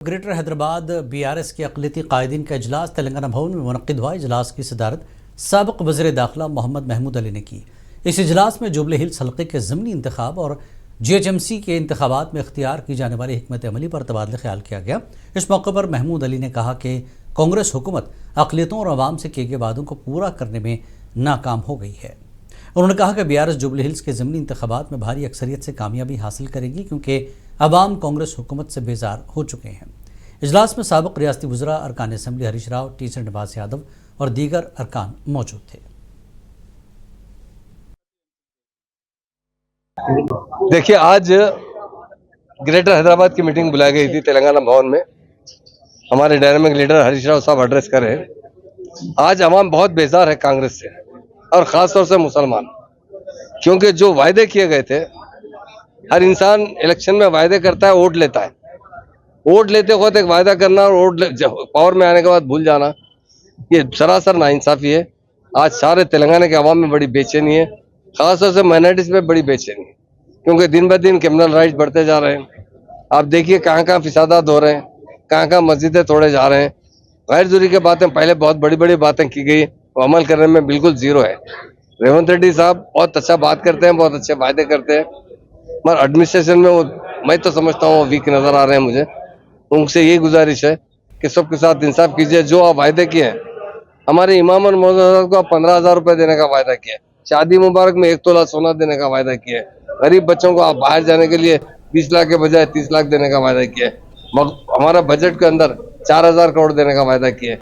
Greater Hyderabad BRS के अक़लियती कायदीन का इजलास तेलंगाना भवन में मुनक़्क़िद हुआ। इजलास की सदारत साबिक़ वज़ीर दाखिला मोहम्मद महमूद अली ने की। इस इजलास में जुबली हिल्स हल्के के ज़मीनी इंतखाब और जीएचएमसी के इंतखाबात में इख्तियार की जाने वाली हिकमत अमली पर तबादला ख्याल किया गया। इस मौके पर महमूद अली ने कहा कि कांग्रेस हुकूमत अक़लियतों और अवाम से किए गए वादों को पूरा करने में नाकाम हो गई है। उन्होंने कहा कि बीआरएस जुबली हिल्स के ज़मीनी इंतखाबात में भारी अक्सरियत से कामयाबी हासिल करेगी क्योंकि अवाम कांग्रेस हुकूमत से बेजार हो चुके हैं। इजलास में साबिक़ रियासती वज़रा, अरकान असम्बली हरीश राव, टीचर निवास यादव और दीगर अरकान मौजूद थे। देखिए, आज ग्रेटर हैदराबाद की मीटिंग बुलाई गई थी तेलंगाना भवन में। हमारे डायनामिक लीडर हरीश राव साहब एड्रेस कर रहे हैं। आज अवाम बहुत बेजार है कांग्रेस से और ख़ास तौर से मुसलमान, क्योंकि जो वायदे किए गए थे, हर इंसान इलेक्शन में वायदे करता है, वोट लेता है। वोट लेते वक्त एक वायदा करना और पावर में आने के बाद भूल जाना, ये सरासर नाइंसाफी है। आज सारे तेलंगाना के अवाम में बड़ी बेचैनी है, खासतौर से माइनॉरिटीज में बड़ी बेचैनी है, क्योंकि दिन ब दिन क्रिमिनल राइट्स बढ़ते जा रहे हैं। आप देखिए कहाँ कहाँ फिसादात हो रहे हैं, कहाँ कहाँ मस्जिदें तोड़े जा रहे हैं। गैर जरूरी की बातें पहले बहुत बड़ी बड़ी बातें की गई, वो अमल करने में बिल्कुल जीरो है। रेवंत रेड्डी साहब बहुत अच्छा बात करते हैं, बहुत अच्छे वायदे करते हैं, मगर एडमिनिस्ट्रेशन में वो मैं तो समझता हूँ वो वीक नजर आ रहे हैं मुझे। उनसे यही गुजारिश है कि सबके साथ इंसाफ कीजिए। जो आप वायदे किए हैं, हमारे इमाम और मौलाना को 15,000 रुपए देने का वायदा किया, शादी मुबारक में 1 तोला सोना देने का वायदा किया, गरीब बच्चों को आप बाहर जाने के लिए 20 लाख के बजाय 30 लाख देने का वायदा किया, हमारा बजट के अंदर 4,000 करोड़ देने का वायदा किया।